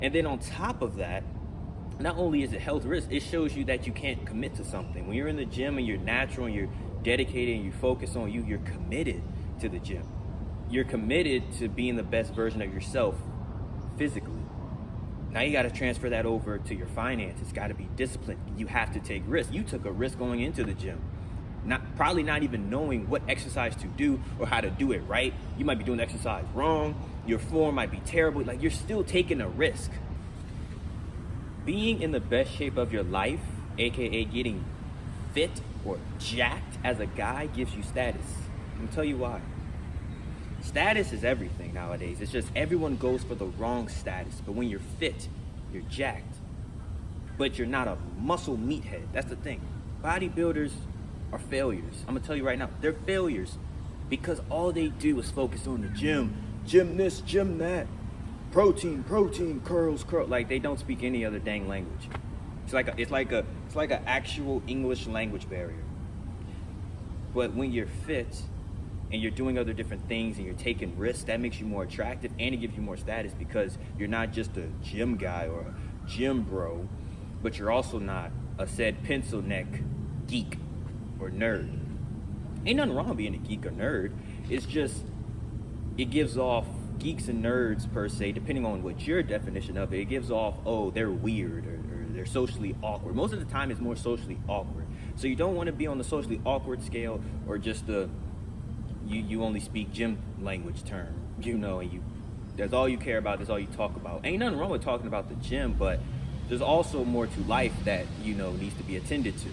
And then on top of that, not only is it health risk, it shows you that you can't commit to something. When you're in the gym and you're natural and you're dedicated and you focus on you, you're committed to the gym. You're committed to being the best version of yourself physically. Now you got to transfer that over to your finances. It's got to be disciplined. You have to take risks. You took a risk going into the gym, probably not even knowing what exercise to do or how to do it right. You might be doing the exercise wrong. Your form might be terrible. Like, you're still taking a risk. Being in the best shape of your life, aka getting fit or jacked as a guy, gives you status. I'm gonna tell you why. Status is everything nowadays. It's just everyone goes for the wrong status. But when you're fit, you're jacked. But you're not a muscle meathead. That's the thing. Bodybuilders are failures. I'm gonna tell you right now, they're failures because all they do is focus on the gym. Gym this, gym that. Protein, curls. Like, they don't speak any other dang language. It's like a actual English language barrier. But when you're fit and you're doing other different things and you're taking risks, that makes you more attractive and it gives you more status because you're not just a gym guy or a gym bro, but you're also not a said pencil neck geek or nerd. Ain't nothing wrong with being a geek or nerd. It's just, it gives off, geeks and nerds per se, depending on what your definition of it, it gives off, oh, they're weird or they're socially awkward. Most of the time it's more socially awkward. So you don't want to be on the socially awkward scale or just the, you only speak gym language term, and that's all you care about, that's all you talk about. Ain't nothing wrong with talking about the gym, but there's also more to life that, needs to be attended to.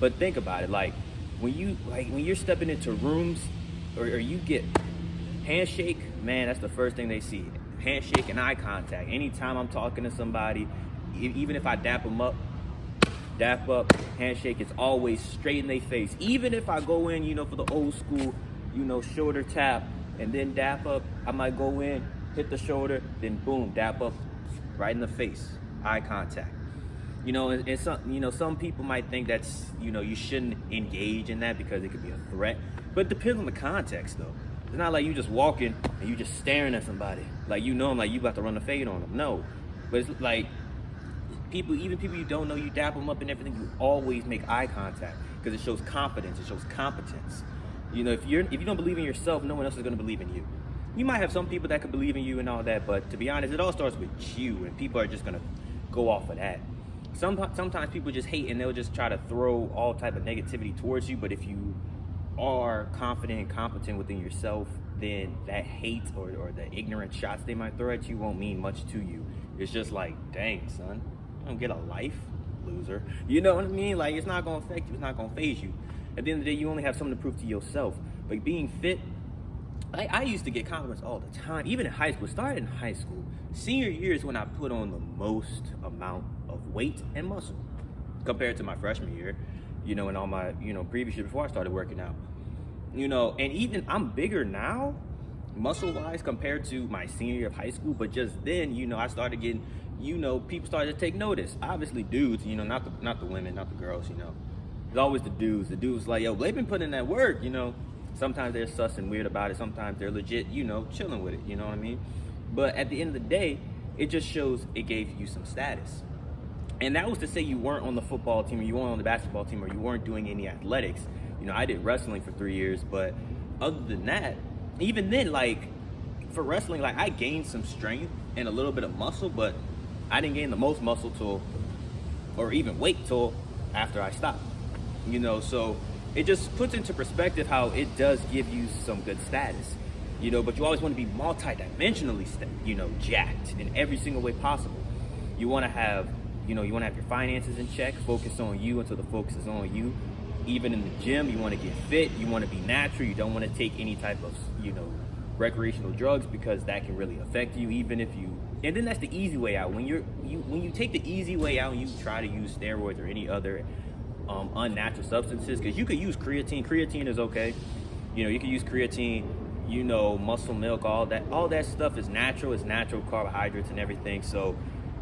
But think about it, when you're stepping into rooms or you get handshake, man, that's the first thing they see. Handshake and eye contact. Anytime I'm talking to somebody, even if I dap up, handshake, it's always straight in their face. Even if I go in, for the old school, shoulder tap and then dap up, I might go in, hit the shoulder, then boom, dap up right in the face, eye contact. And some people might think that's, you shouldn't engage in that because it could be a threat. But it depends on the context, though. It's not like you just walking and you just staring at somebody. Like, them, like you about to run a fade on them. No. But it's like, even people you don't know, you dap them up and everything, you always make eye contact because it shows confidence, it shows competence. If you don't believe in yourself, no one else is going to believe in you. You might have some people that could believe in you and all that, but to be honest, it all starts with you, and people are just going to go off of that. Sometimes people just hate and they'll just try to throw all type of negativity towards you, but if you are confident and competent within yourself, then that hate or the ignorant shots they might throw at you won't mean much to you. It's just like, dang, son, you don't get a life, loser. You know what I mean? Like, it's not going to affect you. It's not going to faze you. At the end of the day, you only have something to prove to yourself. But being fit, I used to get compliments all the time, even in high school. It started in high school. Senior year is when I put on the most amount of weight and muscle compared to my freshman year, and all my, previous year before I started working out. And even I'm bigger now, muscle-wise, compared to my senior year of high school. But just then, I started getting, people started to take notice. Obviously, dudes, not the women, not the girls, It's always the dudes. The dudes like, yo, they've been putting in that work, Sometimes they're sus and weird about it. Sometimes they're legit, chilling with it, you know what I mean? But at the end of the day, it just shows it gave you some status. And that was to say you weren't on the football team or you weren't on the basketball team or you weren't doing any athletics. I did wrestling for 3 years, but other than that, even then, for wrestling, I gained some strength and a little bit of muscle, but I didn't gain the most muscle or even weight till after I stopped. So it just puts into perspective how it does give you some good status, but you always want to be multi-dimensionally, jacked in every single way possible. You want to have, you want to have your finances in check, focus on you until the focus is on you. Even in the gym, you want to get fit, you want to be natural, you don't want to take any type of, recreational drugs because that can really affect you, and then that's the easy way out. When you take the easy way out and you try to use steroids or any other unnatural substances, because you could use creatine is okay. You can use creatine, muscle milk, all that stuff is natural. It's natural carbohydrates and everything, so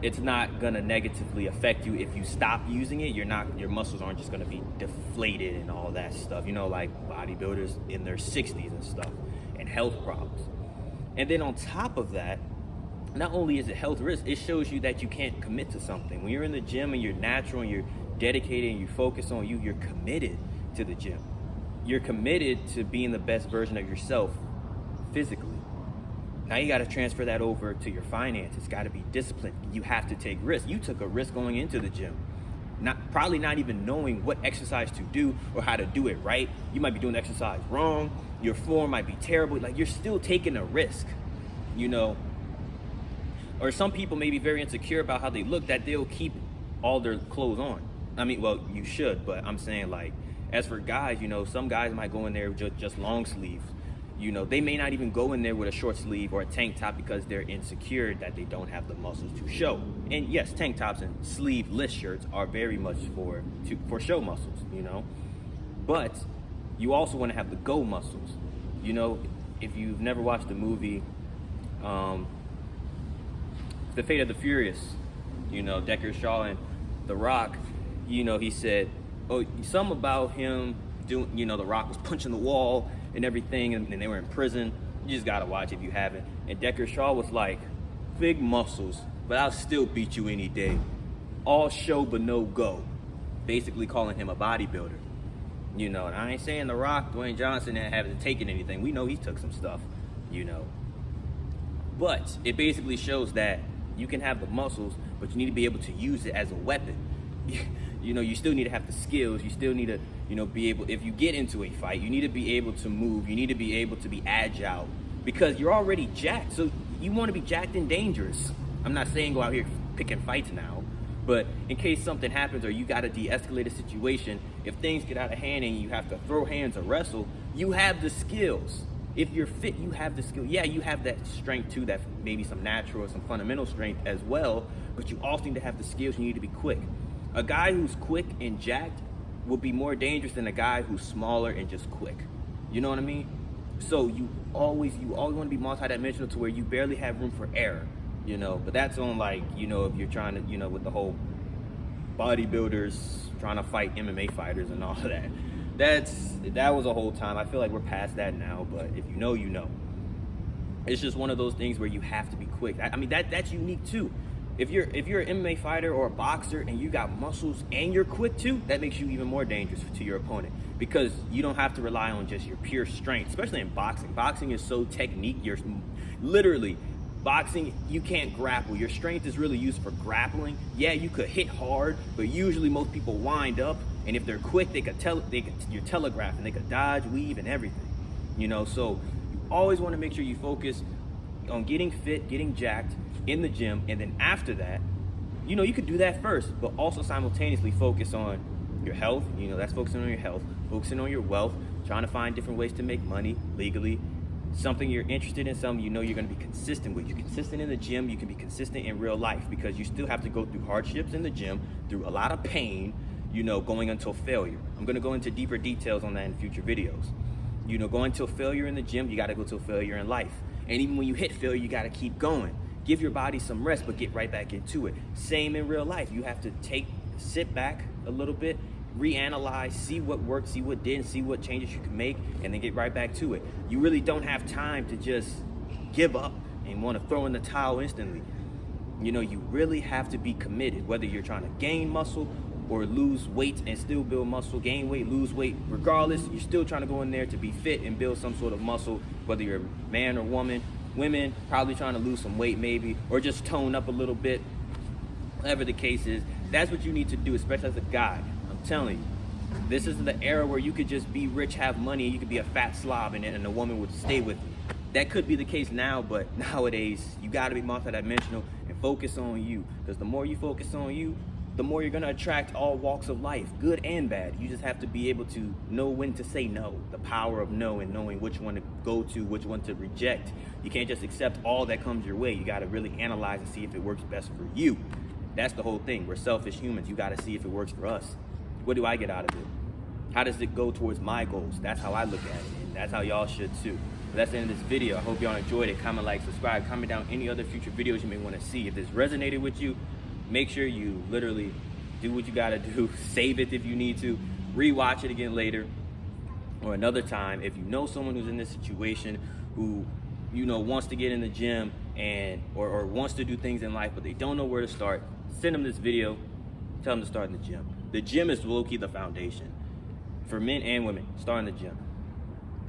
it's not gonna negatively affect you if you stop using it. Your muscles aren't just gonna be deflated and all that stuff, like bodybuilders in their 60s and stuff, and health problems. And then on top of that, not only is it health risk, it shows you that you can't commit to something. When you're in the gym and you're natural and you're dedicated and you focus on you, you're committed to the gym. You're committed to being the best version of yourself physically. Now you got to transfer that over to your finances. Got to be disciplined. You have to take risks. You took a risk going into the gym, probably not even knowing what exercise to do or how to do it right. You might be doing the exercise wrong. Your form might be terrible. Like, you're still taking a risk, you know. Or some people may be very insecure about how they look, that they'll keep all their clothes on. I mean, well, you should, but I'm saying, like, as for guys, you know, some guys might go in there with just long sleeves. You know, they may not even go in there with a short sleeve or a tank top because they're insecure that they don't have the muscles to show. And yes, tank tops and sleeveless shirts are very much for show muscles, you know. But you also want to have the go muscles. You know, if you've never watched the movie, The Fate of the Furious, you know, Deckard Shaw and The Rock, you know, he said, oh, some about him doing, you know, The Rock was punching the wall and everything, and they were in prison. You just gotta watch if you haven't. And Deckard Shaw was like, big muscles, but I'll still beat you any day. All show but no go. Basically calling him a bodybuilder. You know, and I ain't saying The Rock, Dwayne Johnson, haven't taken anything. We know he took some stuff, you know. But it basically shows that you can have the muscles, but you need to be able to use it as a weapon. You know, you still need to have the skills. You still need to, you know, be able, if you get into a fight, you need to be able to move. You need to be able to be agile because you're already jacked. So you want to be jacked and dangerous. I'm not saying go out here picking fights now, but in case something happens or you got to de-escalate a situation, if things get out of hand and you have to throw hands or wrestle, you have the skills. If you're fit, you have the skill. Yeah, you have that strength too, that maybe some natural or some fundamental strength as well, but you also need to have the skills. You need to be quick. A guy who's quick and jacked will be more dangerous than a guy who's smaller and just quick. You know what I mean? So you always want to be multidimensional to where you barely have room for error, you know. But that's on, like, you know, if you're trying to, you know, with the whole bodybuilders trying to fight MMA fighters and all of that. That was a whole time. I feel like we're past that now, but if you know, you know. It's just one of those things where you have to be quick. I mean, that's unique too. If you're an MMA fighter or a boxer and you got muscles and you're quick too, that makes you even more dangerous to your opponent because you don't have to rely on just your pure strength, especially in boxing. Boxing is so technique. You're literally boxing, you can't grapple. Your strength is really used for grappling. Yeah, you could hit hard, but usually most people wind up, and if they're quick, you're telegraphing. They could dodge, weave, and everything. You know, so you always want to make sure you focus on getting fit, getting jacked in the gym, and then after that, you know, you could do that first, but also simultaneously focus on your health. You know, that's focusing on your health, focusing on your wealth, trying to find different ways to make money legally, something you're interested in, something you know you're going to be consistent with. You're consistent in the gym, you can be consistent in real life because you still have to go through hardships in the gym, through a lot of pain, you know, going until failure. I'm going to go into deeper details on that in future videos. You know, going till failure in the gym, you got to go till failure in life. And even when you hit failure, you got to keep going. Give your body some rest, but get right back into it. Same in real life. You have to sit back a little bit, reanalyze, see what worked, see what didn't, see what changes you can make, and then get right back to it. You really don't have time to just give up and want to throw in the towel instantly. You know, you really have to be committed, whether you're trying to gain muscle or lose weight and still build muscle, gain weight, lose weight. Regardless, you're still trying to go in there to be fit and build some sort of muscle, whether you're a man or woman. Women probably trying to lose some weight maybe, or just tone up a little bit. Whatever the case is, that's what you need to do, especially as a guy. I'm telling you, this is the era where you could just be rich, have money, and you could be a fat slob and a woman would stay with you. That could be the case now, but nowadays, you gotta be multidimensional and focus on you. Because the more you focus on you, the more you're gonna attract all walks of life, good and bad. You just have to be able to know when to say no, the power of no and knowing which one to go to, which one to reject. You can't just accept all that comes your way. You gotta really analyze and see if it works best for you. That's the whole thing. We're selfish humans. You gotta see if it works for us. What do I get out of it? How does it go towards my goals? That's how I look at it, and that's how y'all should too. But that's the end of this video. I hope y'all enjoyed it. Comment, like, subscribe. Comment down any other future videos you may wanna see. If this resonated with you, make sure you literally do what you gotta do. Save it if you need to. Rewatch it again later or another time. If you know someone who's in this situation who, you know, wants to get in the gym and or wants to do things in life, but they don't know where to start, send them this video, tell them to start in the gym. The gym is low-key the foundation for men and women. Start in the gym.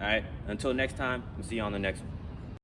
All right, until next time, we'll see you on the next one.